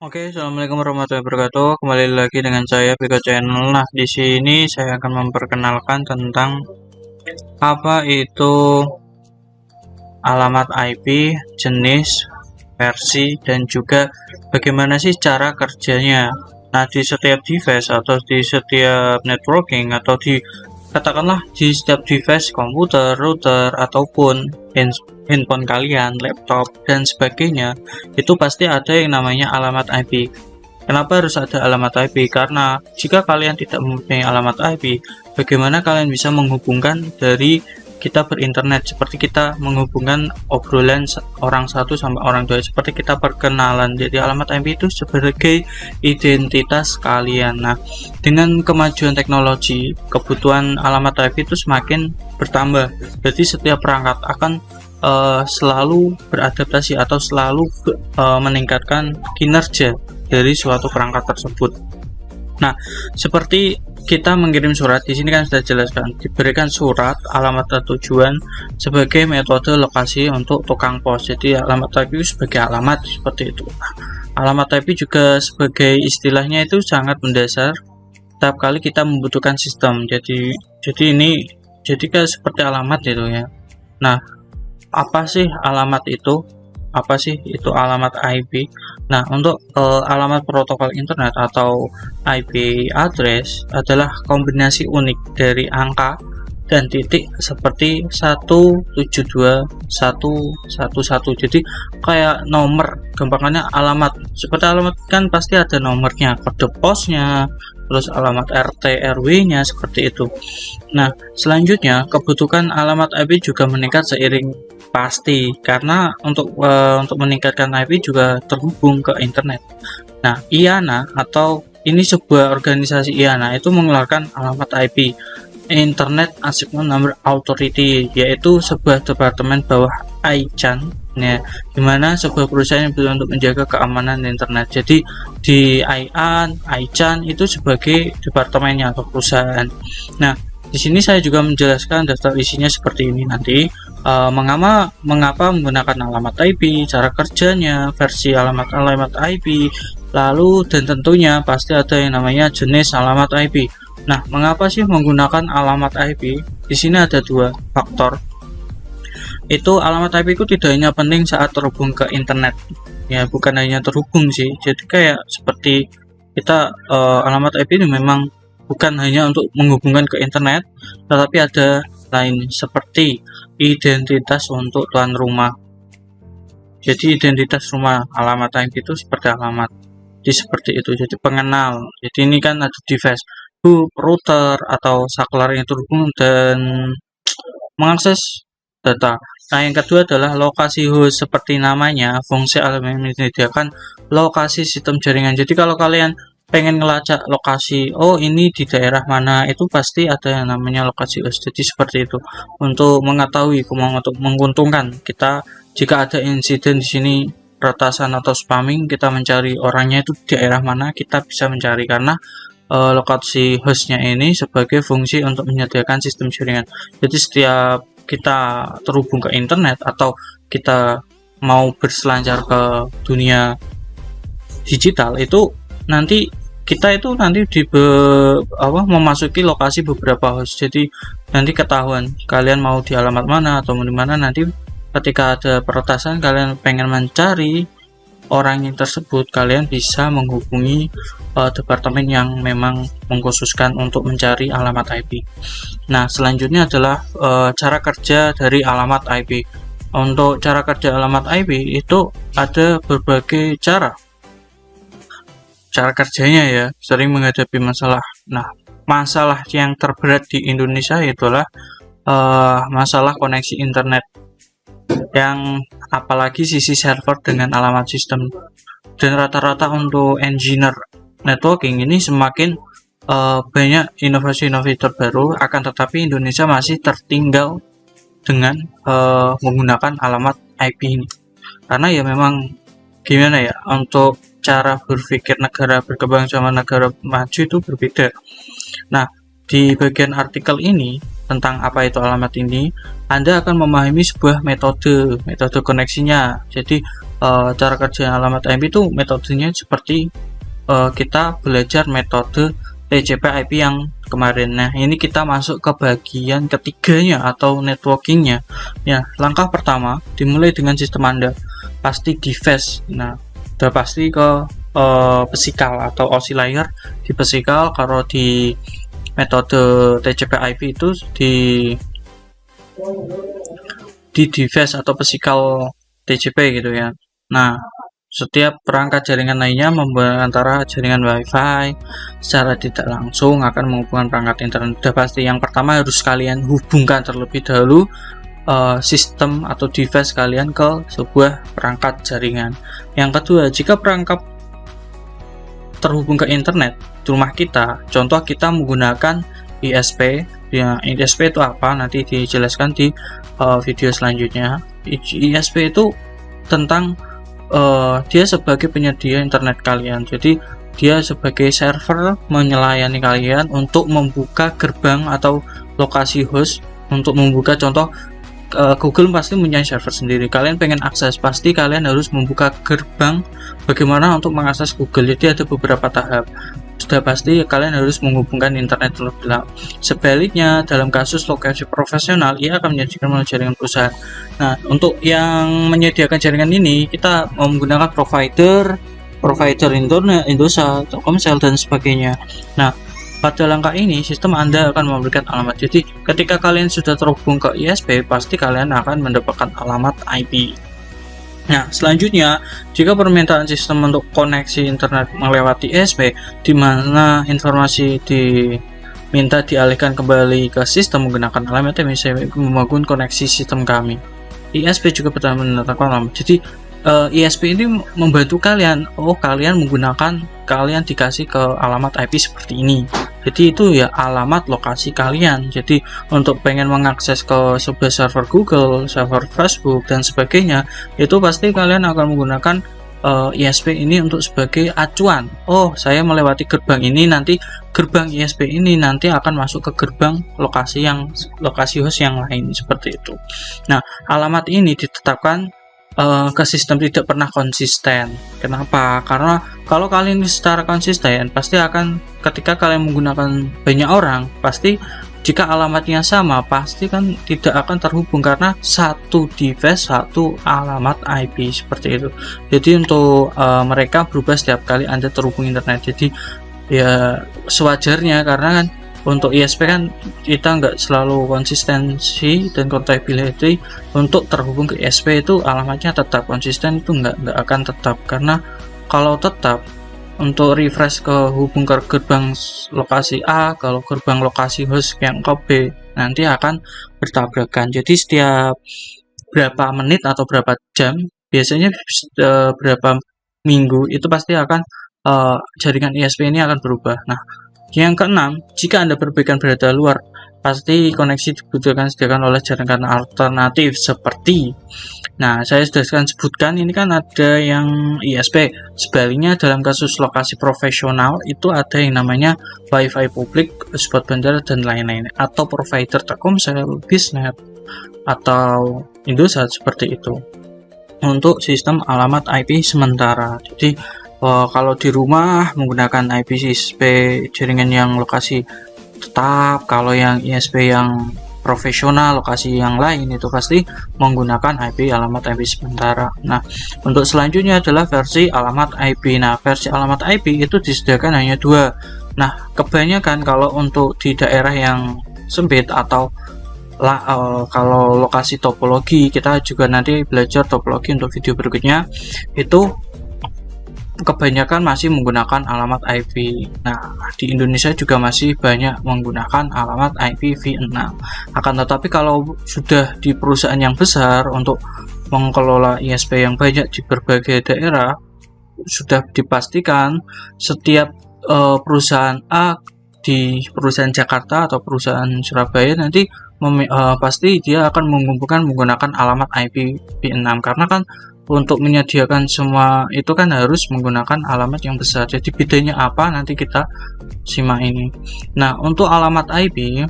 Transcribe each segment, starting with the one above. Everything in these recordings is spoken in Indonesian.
Oke, assalamualaikum warahmatullahi wabarakatuh. Kembali lagi dengan saya Bika Channel. Nah, di sini saya akan memperkenalkan tentang apa itu alamat IP, jenis, versi, dan juga bagaimana sih cara kerjanya. Nah, di setiap device atau di setiap networking atau katakanlah di setiap device komputer, router, ataupun handphone kalian, laptop, dan sebagainya, itu pasti ada yang namanya alamat IP. Kenapa harus ada alamat IP? Karena jika kalian tidak mempunyai alamat IP, bagaimana kalian bisa menghubungkan dari kita berinternet, seperti kita menghubungkan obrolan orang satu sama orang dua, seperti kita perkenalan. Jadi alamat IP itu sebagai identitas kalian. Nah, dengan kemajuan teknologi, kebutuhan alamat IP itu semakin bertambah. Jadi setiap perangkat akan selalu beradaptasi atau selalu meningkatkan kinerja dari suatu perangkat tersebut. Nah, seperti kita mengirim surat, di sini kan sudah jelaskan, diberikan surat, alamat tujuan sebagai metode lokasi untuk tukang pos. Jadi alamat IP sebagai alamat seperti itu. Nah, alamat IP juga sebagai istilahnya itu sangat mendasar. Setiap kali kita membutuhkan sistem, jadi ini kayak seperti alamat itu ya. Nah, apa sih alamat itu? Apa sih itu alamat IP? Nah, untuk alamat protokol internet atau IP address adalah kombinasi unik dari angka dan titik seperti 172.111. Jadi kayak nomor, gampangannya alamat. Seperti alamat kan pasti ada nomornya, kode posnya, terus alamat RT RW-nya seperti itu. Nah, selanjutnya kebutuhan alamat IP juga meningkat seiring pasti karena untuk meningkatkan IP juga terhubung ke internet. Nah, IANA atau ini sebuah organisasi IANA itu mengeluarkan alamat IP, Internet Assignment Number Authority, yaitu sebuah departemen bawah ICANN, ya, dimana sebuah perusahaan yang berusaha untuk menjaga keamanan internet. Jadi di ICANN itu sebagai departemennya atau perusahaan. Nah, di sini saya juga menjelaskan daftar isinya seperti ini nanti. Mengapa menggunakan alamat IP, cara kerjanya, versi alamat IP, lalu dan tentunya pasti ada yang namanya jenis alamat IP. Nah, mengapa sih menggunakan alamat IP? Di sini ada dua faktor. Itu alamat IP itu tidak hanya penting saat terhubung ke internet, ya bukan hanya terhubung sih. Jadi kayak seperti kita alamat IP ini memang bukan hanya untuk menghubungkan ke internet, tetapi ada lain seperti identitas untuk tuan rumah. Jadi identitas rumah, alamat IP itu seperti alamat, seperti itu. Jadi pengenal. Jadi ini kan ada device, router atau saklar yang terhubung dan mengakses data. Nah, yang kedua adalah lokasi host, seperti namanya, fungsi alamat menyediakan lokasi sistem jaringan. Jadi kalau kalian pengen ngelacak lokasi, oh ini di daerah mana, itu pasti ada yang namanya lokasi host. Jadi seperti itu untuk mengetahui, untuk menguntungkan kita jika ada insiden di sini retasan atau spamming, kita mencari orangnya itu di daerah mana, kita bisa mencari karena lokasi hostnya ini sebagai fungsi untuk menyediakan sistem jaringan. Jadi setiap kita terhubung ke internet atau kita mau berselancar ke dunia digital, itu nanti kita itu nanti memasuki lokasi beberapa host. Jadi nanti ketahuan kalian mau di alamat mana atau di mana. Nanti ketika ada peretasan, kalian pengen mencari orang yang tersebut, kalian bisa menghubungi departemen yang memang mengkhususkan untuk mencari alamat IP. Nah, selanjutnya adalah cara kerja dari alamat IP. Untuk cara kerja alamat IP itu ada berbagai cara kerjanya ya, sering menghadapi masalah. Nah, masalah yang terberat di Indonesia itulah masalah koneksi internet, yang apalagi sisi server dengan alamat sistem. Dan rata-rata untuk engineer networking ini semakin banyak inovasi-inovasi terbaru, akan tetapi Indonesia masih tertinggal dengan menggunakan alamat IP ini. Karena ya memang gimana ya, untuk cara berpikir negara berkembang sama negara maju itu berbeda. Nah, di bagian artikel ini tentang apa itu alamat ini, Anda akan memahami sebuah metode koneksinya. Jadi cara kerja alamat IP itu metodenya seperti kita belajar metode TCP/IP yang kemarin. Nah, ini kita masuk ke bagian ketiganya atau networkingnya. Ya, langkah pertama dimulai dengan sistem Anda pasti device. Nah, udah pasti ke physical atau oscillator di physical. Kalau di metode TCP/IP itu di device atau physical TCP gitu ya. Nah, setiap perangkat jaringan lainnya antara jaringan WiFi secara tidak langsung akan menghubungkan perangkat internet. Sudah pasti yang pertama harus kalian hubungkan terlebih dahulu sistem atau device kalian ke sebuah perangkat jaringan. Yang kedua, jika perangkat terhubung ke internet di rumah kita, contoh kita menggunakan ISP. Ya, ISP itu apa? Nanti dijelaskan di video selanjutnya. ISP itu tentang dia sebagai penyedia internet kalian, jadi dia sebagai server melayani kalian untuk membuka gerbang atau lokasi host untuk membuka. Contoh Google pasti punya server sendiri, kalian pengen akses pasti kalian harus membuka gerbang bagaimana untuk mengakses Google. Jadi ada beberapa tahap, sudah pasti kalian harus menghubungkan internet terlebih dahulu. Sebaliknya dalam kasus lokasi profesional, ia akan menyediakan jaringan perusahaan. Nah, untuk yang menyediakan jaringan ini kita menggunakan provider internet, Indosat, Telkomsel dan sebagainya. Nah, pada langkah ini sistem Anda akan memberikan alamat. Jadi ketika kalian sudah terhubung ke ISP, pasti kalian akan mendapatkan alamat IP. Nah, selanjutnya, jika permintaan sistem untuk koneksi internet melewati ISP, di mana informasi diminta dialihkan kembali ke sistem menggunakan alamat ISP membangun koneksi sistem kami. ISP juga pertama menetapkan alamat. Jadi ISP ini membantu kalian. Kalian dikasih ke alamat IP seperti ini. Jadi itu ya alamat lokasi kalian. Jadi untuk pengen mengakses ke sebuah server Google, server Facebook dan sebagainya, itu pasti kalian akan menggunakan ISP ini untuk sebagai acuan. Oh, saya melewati gerbang ini, nanti gerbang ISP ini nanti akan masuk ke gerbang lokasi host yang lain seperti itu. Nah, alamat ini ditetapkan ke sistem tidak pernah konsisten. Kenapa? Karena kalau kalian secara konsisten pasti akan, ketika kalian menggunakan banyak orang, pasti jika alamatnya sama pasti kan tidak akan terhubung karena satu device satu alamat IP seperti itu. Jadi untuk mereka berubah setiap kali Anda terhubung internet. Jadi ya sewajarnya, karena kan untuk ISP kan kita nggak selalu konsistensi dan compatibility. Untuk terhubung ke ISP itu alamatnya tetap konsisten, itu nggak akan tetap, karena kalau tetap untuk refresh ke hubung ke gerbang lokasi A, kalau gerbang lokasi host yang ke B nanti akan bertabrakan. Jadi setiap berapa menit atau berapa jam, biasanya berapa minggu, itu pasti akan jaringan ISP ini akan berubah. Nah, yang keenam, jika Anda berpegang berada luar, pasti koneksi dibutuhkan disediakan oleh jaringan alternatif seperti, nah saya sudah sebutkan ini kan ada yang ISP. Sebaliknya dalam kasus lokasi profesional itu ada yang namanya WiFi publik, spot bandara dan lain-lain, atau provider Telkomsel, Bisnet atau Indosat seperti itu. Untuk sistem alamat IP sementara, jadi kalau di rumah menggunakan IPsP jaringan yang lokasi tetap, kalau yang ISP yang profesional lokasi yang lain itu pasti menggunakan alamat IP sementara. Nah, untuk selanjutnya adalah versi alamat IP. Nah, versi alamat IP itu disediakan hanya 2. Nah, kebanyakan kalau untuk di daerah yang sempit atau kalau lokasi topologi, kita juga nanti belajar topologi untuk video berikutnya, itu kebanyakan masih menggunakan alamat IP. Nah, di Indonesia juga masih banyak menggunakan alamat IPv6. Akan tetapi kalau sudah di perusahaan yang besar untuk mengelola ISP yang banyak di berbagai daerah, sudah dipastikan setiap perusahaan A di perusahaan Jakarta atau perusahaan Surabaya nanti pasti dia akan mengumpulkan menggunakan alamat IPv6, karena kan untuk menyediakan semua itu kan harus menggunakan alamat yang besar. Jadi bedanya apa, nanti kita simak ini. Nah, untuk alamat IP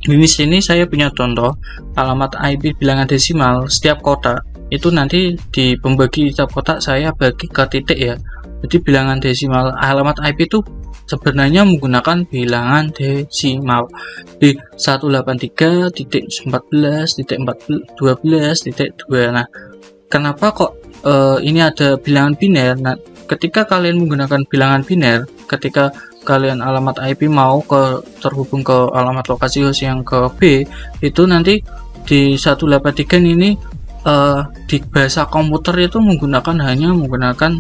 di sini saya punya contoh alamat IP bilangan desimal setiap kota. itu nanti di pembagi tiap kotak saya bagi ke titik ya. Jadi bilangan desimal alamat IP itu sebenarnya menggunakan bilangan desimal di 183.14.12.2. Nah, kenapa kok ini ada bilangan biner? Nah, ketika kalian menggunakan bilangan biner, ketika kalian alamat IP mau terhubung ke alamat lokasi host yang ke B, itu nanti di 183 ini di bahasa komputer itu hanya menggunakan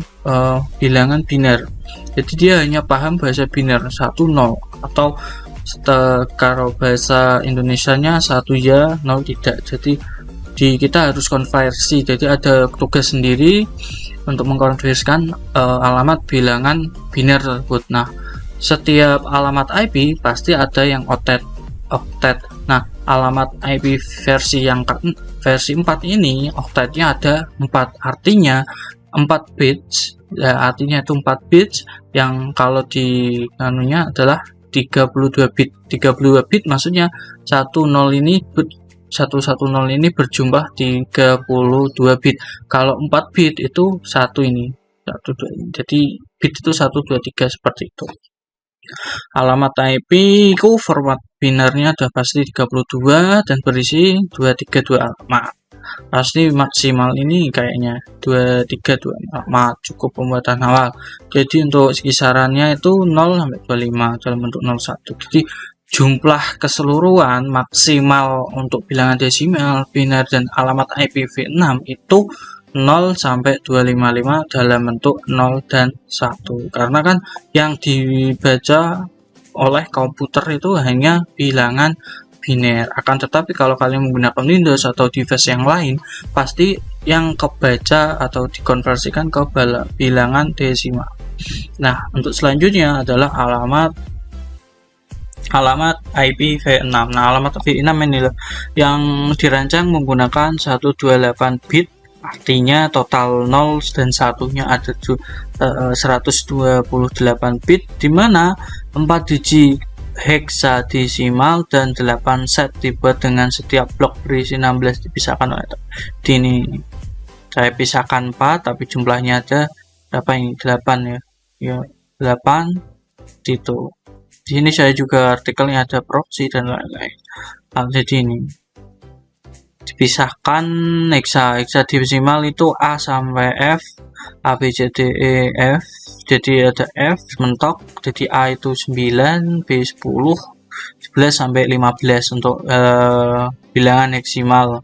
bilangan biner. Jadi dia hanya paham bahasa biner 1 0, atau kalau bahasa Indonesianya 1 ya 0 tidak. Jadi kita harus konversi, jadi ada tugas sendiri untuk mengkonversikan alamat bilangan biner tersebut. Nah, setiap alamat IP pasti ada yang octet. Nah, alamat IP versi 4 ini octetnya ada 4, artinya 4 bits ya, artinya itu 4 bits yang kalau di anunya adalah 32 bit. 32 bit maksudnya 110 ini berjumlah 32 bit. Kalau 4 bit itu 1 ini. 1, 2, jadi bit itu 1 2 3 seperti itu. Alamat IP ku format binernya udah pasti 32 dan berisi 232 alamat. Pasti maksimal ini kayaknya 232 alamat, cukup pembuatan awal. Jadi untuk kisarannya itu 0 sampai 25 dalam bentuk 01. Jadi jumlah keseluruhan maksimal untuk bilangan desimal, biner dan alamat IPv6 itu 0 sampai 255 dalam bentuk 0 dan 1. Karena kan yang dibaca oleh komputer itu hanya bilangan biner. Akan tetapi kalau kalian menggunakan Windows atau device yang lain, pasti yang kebaca atau dikonversikan ke bilangan desimal. Nah, untuk selanjutnya adalah alamat IPv6. Nah, alamat IPv6 ini loh yang dirancang menggunakan 128 bit. Artinya total 0 dan 1-nya ada 128 bit, di mana 4 digit heksadesimal dan 8 set dibuat dengan setiap blok berisi 16 dipisahkan oleh ini. Saya pisahkan 4 tapi jumlahnya ada berapa ini? 8 ya. Ya, 8 gitu. Di sini saya juga artikelnya ada proxy dan lain-lain. Nah, jadi ini dipisahkan heksadesimal itu A sampai F, A B C D E F. Jadi ada F mentok, jadi A itu 9, B 10, 11 sampai 15 untuk bilangan heksimal.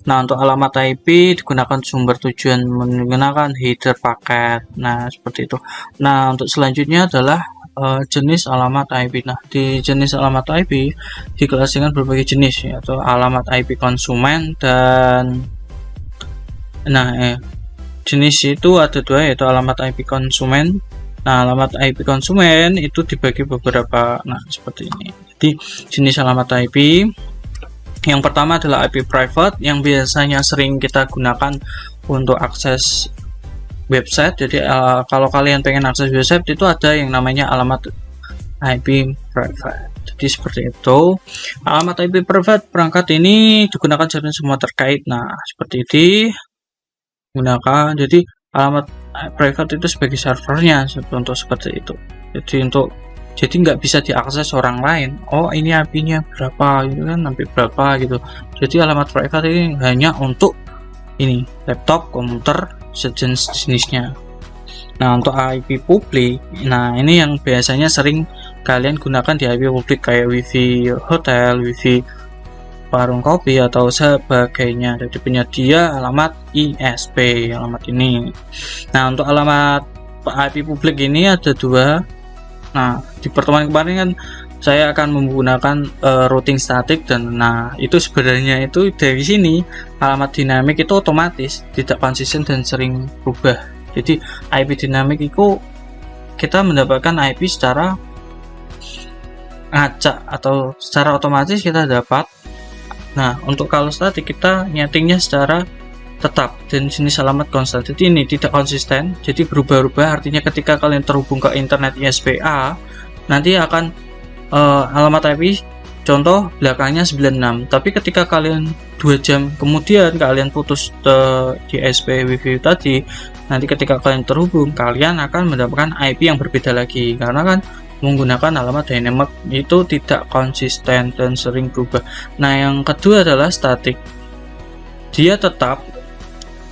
Nah, untuk alamat IP digunakan sumber tujuan menggunakan header paket. Nah, seperti itu. Nah, untuk selanjutnya adalah jenis alamat IP. Nah, di jenis alamat IP diklasifikasikan berbagai jenis, yaitu alamat IP konsumen dan jenis itu ada 2, yaitu alamat IP konsumen. Nah, alamat IP konsumen itu dibagi beberapa. Nah, seperti ini. Jadi jenis alamat IP yang pertama adalah IP private yang biasanya sering kita gunakan untuk akses website. Jadi kalau kalian pengen akses website itu ada yang namanya alamat IP private. Jadi seperti itu. Alamat IP private perangkat ini digunakan jaringan semua terkait. Nah, seperti ini gunakan. Jadi alamat private itu sebagai servernya untuk seperti itu. Jadi nggak bisa diakses orang lain. Oh, ini IP-nya berapa gitu kan, sampai berapa gitu. Jadi alamat private ini hanya untuk ini laptop, komputer, sejenis-jenisnya. Nah, untuk IP publik, nah ini yang biasanya sering kalian gunakan di IP publik kayak wifi hotel, wifi warung kopi atau sebagainya. Jadi penyedia alamat ISP, alamat ini. Nah, untuk alamat IP publik ini ada 2. Nah, di pertemuan kemarin kan saya akan menggunakan routing statik, dan itu sebenarnya itu dari sini alamat dinamik itu otomatis tidak konsisten dan sering berubah. Jadi IP dinamik itu kita mendapatkan IP secara ngacak atau secara otomatis kita dapat. Nah, untuk kalau statik kita nyetingnya secara tetap dan jenis alamat konstan. Jadi ini tidak konsisten, jadi berubah-ubah. Artinya ketika kalian terhubung ke internet ISPA, nanti akan alamat IP contoh belakangnya 96, tapi ketika kalian 2 jam kemudian kalian putus di SP WiFi tadi, nanti ketika kalian terhubung kalian akan mendapatkan IP yang berbeda lagi, karena kan menggunakan alamat dynamic itu tidak konsisten dan sering berubah. Nah, yang kedua adalah static. Dia tetap,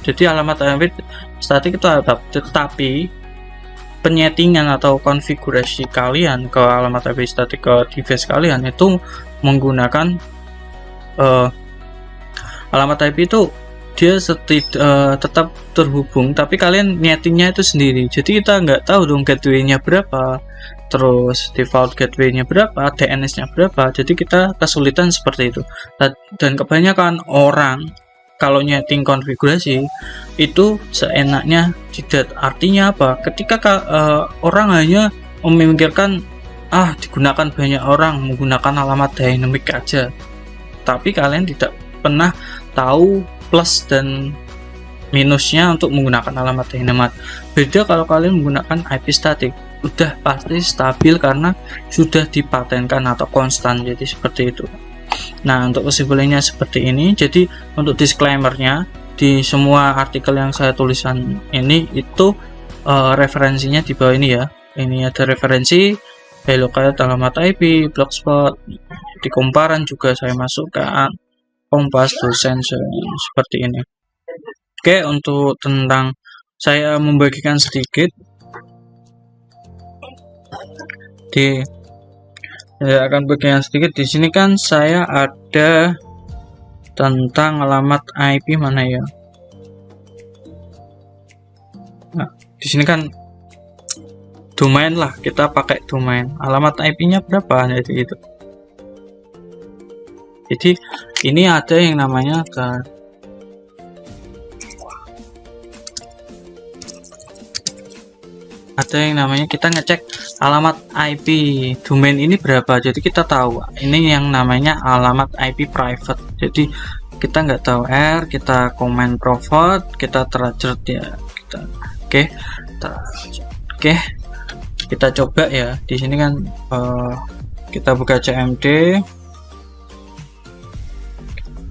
jadi alamat IP static itu tetap, tetapi penyetingan atau konfigurasi kalian ke alamat IP static ke device kalian itu menggunakan alamat IP itu dia tetap terhubung, tapi kalian nyetingnya itu sendiri. Jadi kita nggak tahu dong gateway-nya berapa, terus default gateway-nya berapa, DNS-nya berapa. Jadi kita kesulitan seperti itu. Dan kebanyakan orang kalau nyeting konfigurasi itu seenaknya tidak. Artinya apa? Ketika orang hanya memikirkan digunakan banyak orang menggunakan alamat dynamic aja, tapi kalian tidak pernah tahu plus dan minusnya untuk menggunakan alamat dynamic. Beda kalau kalian menggunakan IP static, udah pasti stabil karena sudah dipatenkan atau konstan, jadi seperti itu. Nah, untuk kesimpulannya seperti ini. Jadi untuk disclaimernya, di semua artikel yang saya tulisan ini itu referensinya di bawah ini ya. Ini ada referensi Hellocat, alamat IP, Blogspot, di Komparan juga saya masukkan, Kompas, dosen seperti ini. Oke, untuk tentang saya membagikan sedikit saya akan bagikan sedikit. Di sini kan saya ada tentang alamat IP mana ya. Nah, di sini kan domain lah, kita pakai domain. Alamat IP-nya berapa? Jadi itu. Jadi ini ada yang namanya kita ngecek alamat IP domain ini berapa. Jadi kita tahu ini yang namanya alamat IP private. Jadi kita nggak tahu kita komen private, kita terajut ya, kita coba ya. Di sini kan kita buka CMD.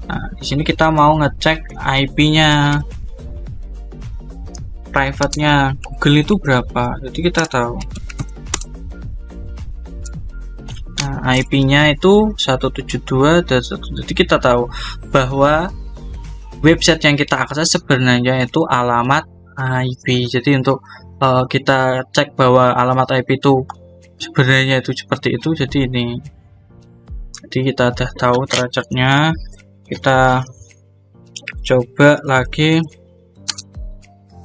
Nah, di sini kita mau ngecek IP-nya private-nya Google itu berapa. Jadi kita tahu IP-nya itu 172 dan 1. Jadi kita tahu bahwa website yang kita akses sebenarnya itu alamat IP. Jadi untuk kita cek bahwa alamat IP itu sebenarnya itu seperti itu. Jadi ini. Jadi kita udah tahu tracernya. Kita coba lagi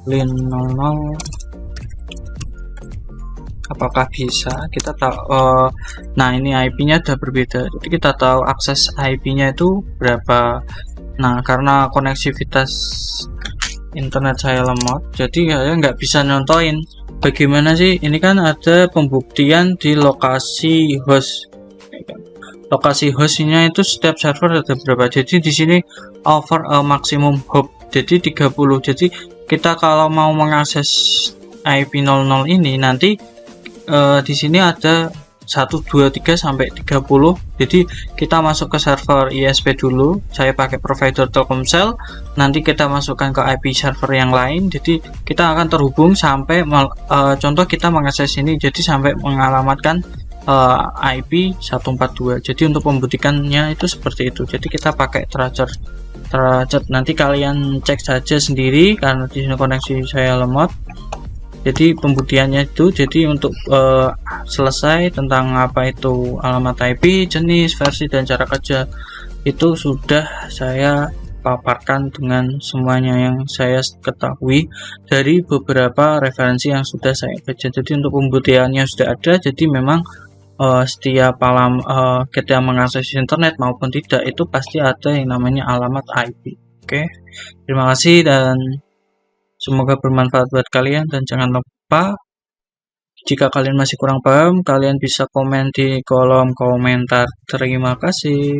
lin 00. Apakah bisa? Kita tahu. Nah, ini IP-nya udah berbeda. Jadi kita tahu akses IP-nya itu berapa. Nah, karena koneksivitas internet saya lemot, jadi saya nggak bisa nyontoin. Bagaimana sih? Ini kan ada pembuktian di lokasi host. Lokasi hostnya itu setiap server ada berapa. Jadi di sini over a maximum hop. Jadi 30. Jadi kita kalau mau mengakses IP 00 ini nanti di sini ada 1, 2, 3 sampai 30. Jadi kita masuk ke server ISP dulu. Saya pakai provider Telkomsel. Nanti kita masukkan ke IP server yang lain. Jadi kita akan terhubung sampai contoh kita mengakses ini. Jadi sampai mengalamatkan IP 142. Jadi untuk pembuktikannya itu seperti itu. Jadi kita pakai tracer. Nanti kalian cek saja sendiri karena di sini koneksi saya lemot. Jadi pembuktiannya itu, jadi untuk selesai tentang apa itu alamat IP, jenis, versi, dan cara kerja itu sudah saya paparkan dengan semuanya yang saya ketahui dari beberapa referensi yang sudah saya baca. Jadi untuk pembuktiannya sudah ada. Jadi memang setiap kita mengakses internet maupun tidak itu pasti ada yang namanya alamat IP. Oke, terima kasih dan semoga bermanfaat buat kalian, dan jangan lupa jika kalian masih kurang paham, kalian bisa komen di kolom komentar. Terima kasih.